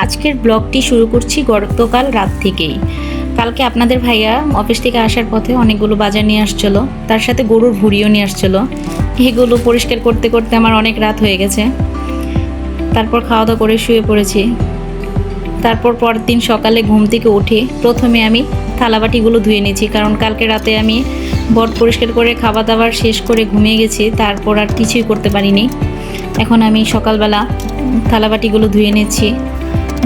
আজকের ব্লগটি শুরু করছি গতকাল রাত থেকেই। কালকে আপনাদের ভাইয়া অফিস থেকে আসার পথে অনেকগুলো বাজার নিয়ে আসছিল, তার সাথে গরুর ভুঁড়িও নিয়ে আসছিল। এগুলো পরিষ্কার করতে করতে আমার অনেক রাত হয়ে গেছে। তারপর খাওয়া দাওয়া করে শুয়ে পড়েছি। তারপর পরের দিন সকালে ঘুম থেকে উঠে প্রথমে আমি থালাবাটিগুলো ধুয়ে নিয়েছি, কারণ কালকে রাতে আমি বট পরিষ্কার করে খাওয়া দাওয়ার শেষ করে ঘুমিয়ে গেছি, তারপর আর কিছুই করতে পারিনি। এখন আমি সকালবেলা থালাবাটিগুলো ধুয়ে নিচ্ছি।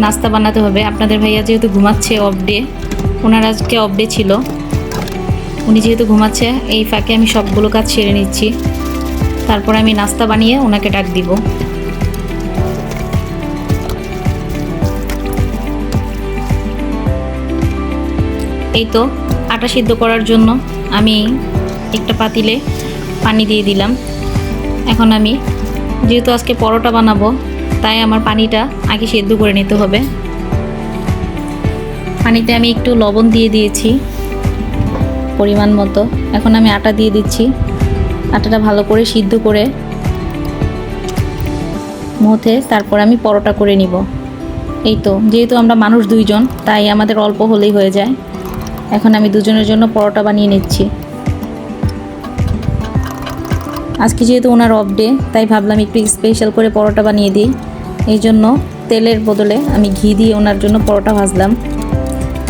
নাস্তা বানাতে হবে। আপনাদের ভাইয়া যেহেতু ঘুমাচ্ছে অফ ডে, ওনার আজকে অফ ডে ছিল, উনি যেহেতু ঘুমাচ্ছে এই ফাঁকে আমি সবগুলো কাজ সেরে নিচ্ছি। তারপর আমি নাস্তা বানিয়ে ওনাকে ডাক দিব। এই তো আটা সিদ্ধ করার জন্য আমি একটা পাতিলে পানি দিয়ে দিলাম। এখন আমি যেহেতু আজকে পরোটা বানাবো, তাই আমার পানিটা আগে সেদ্ধ করে নিতে হবে। পানিতে আমি একটু লবণ দিয়ে দিয়েছি পরিমাণ মতো। এখন আমি আটা দিয়ে দিচ্ছি। আটাটা ভালো করে সিদ্ধ করে মথে তারপর আমি পরোটা করে নিব। এই তো যেহেতু আমরা মানুষ দুইজন, তাই আমাদের অল্প হলেই হয়ে যায়। এখন আমি দুজনের জন্য পরোটা বানিয়ে নিচ্ছি। আজকে যেহেতু ওনার অফ ডে, তাই ভাবলাম একটু স্পেশাল করে পরোটা বানিয়ে দিই। এই জন্য তেলের বদলে আমি ঘি দিয়ে ওনার জন্য পরোটা ভাজলাম।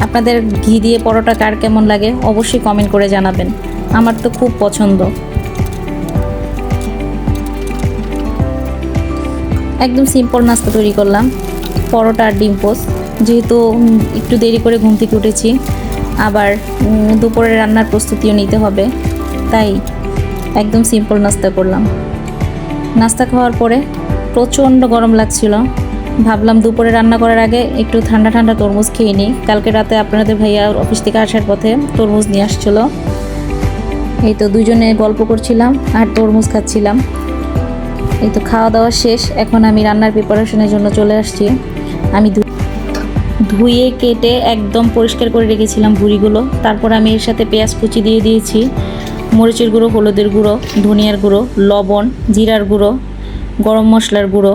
আপনাদের ঘি দিয়ে পরোটা কার কেমন লাগে অবশ্যই কমেন্ট করে জানাবেন। আমার তো খুব পছন্দ। একদম সিম্পল নাস্তা তৈরি করলাম, পরোটা আর ডিম পোস্ট। যেহেতু একটু দেরি করে ঘুম থেকে উঠেছি, আবার দুপুরে রান্নার প্রস্তুতিও নিতে হবে, তাই একদম সিম্পল নাস্তা করলাম। নাস্তা খাওয়ার পরে প্রচণ্ড গরম লাগছিল, ভাবলাম দুপুরে রান্না করার আগে একটু ঠান্ডা ঠান্ডা তরমুজ খেয়ে নিই। কালকে রাতে আপনাদের ভাইয়া অফিস থেকে আসার পথে তরমুজ নিয়ে আসছিল। এই তো দুজনে গল্প করছিলাম আর তরমুজ খাচ্ছিলাম। এই তো খাওয়া দাওয়া শেষ। এখন আমি রান্নার প্রিপারেশনের জন্য চলে আসছি। আমি ধুয়ে কেটে একদম পরিষ্কার করে রেখেছিলাম ভুঁড়িগুলো। তারপর আমি এর সাথে পেঁয়াজ কুচি দিয়ে দিয়েছি, মরিচের গুঁড়ো, হলুদের গুঁড়ো, ধনিয়ার গুঁড়ো, লবণ, জিরার গুঁড়ো, গরম মশলার গুঁড়ো,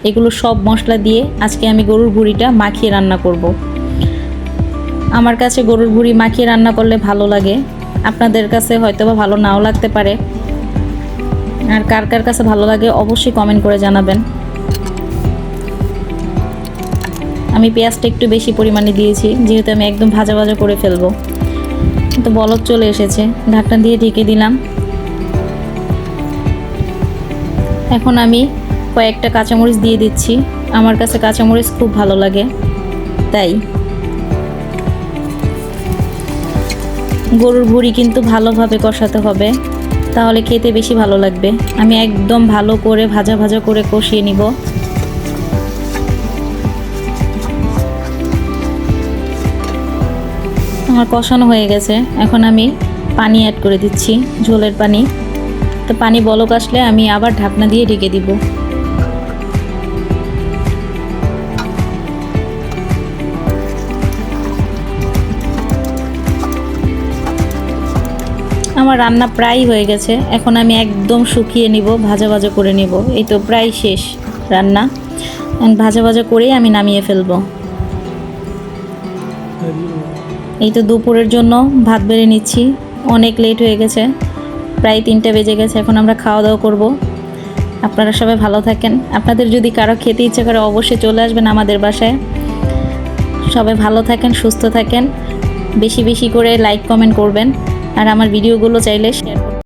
এগুলো সব মশলা দিয়ে আজকে আমি গরুর ভুঁড়িটা মাখিয়ে রান্না করব। আমার কাছে গরুর ভুঁড়ি মাখিয়ে রান্না করলে ভালো লাগে, আপনাদের কাছে হয়তো বা ভালো নাও লাগতে পারে। আর কার কার কাছে ভালো লাগে অবশ্যই কমেন্ট করে জানাবেন। আমি পেঁয়াজটা একটু বেশি পরিমাণে দিয়েছি, যেহেতু আমি একদম ভাজা ভাজা করে ফেলবো। তো বলক চলে এসেছে, ঢাকনা দিয়ে ঢেকে দিলাম। এখন আমি কয়েকটা কাঁচামরিচ দিয়ে দিচ্ছি। আমার কাছে কাঁচামরিচ খুব ভালো লাগে, তাই। গরুর ভুঁড়ি কিন্তু ভালোভাবে কষাতে হবে, তাহলে খেতে বেশি ভালো লাগবে। আমি একদম ভালো করে ভাজা ভাজা করে কষিয়ে নিব। আমার কষানো হয়ে গেছে। এখন আমি পানি অ্যাড করে দিচ্ছি, ঝোলের পানি। তো পানি বলক আসলে আমি আবার ঢাকনা দিয়ে ঢেকে দিব। আমার রান্না প্রায় হয়ে গেছে। এখন আমি একদম শুকিয়ে নিব, ভাজা ভাজা করে নিব। এই তো প্রায় শেষ রান্না। ভাজা ভাজা করেই আমি নামিয়ে ফেলবো। এই তো দুপুরের জন্য ভাত বেড়ে নিচ্ছি। অনেক লেট হয়ে গেছে, প্রায় 3টা বেজে গেছে। এখন আমরা খাওয়া দাওয়া করব। আপনারা সবাই ভালো থাকেন। আপনাদের যদি কারো খেতে ইচ্ছে করে অবশ্যই চলে আসবেন আমাদের বাসায়। সবাই ভালো থাকেন, সুস্থ থাকেন। বেশি বেশি করে লাইক কমেন্ট করবেন, আর আমার ভিডিওগুলো চাইলে শেয়ার করবেন।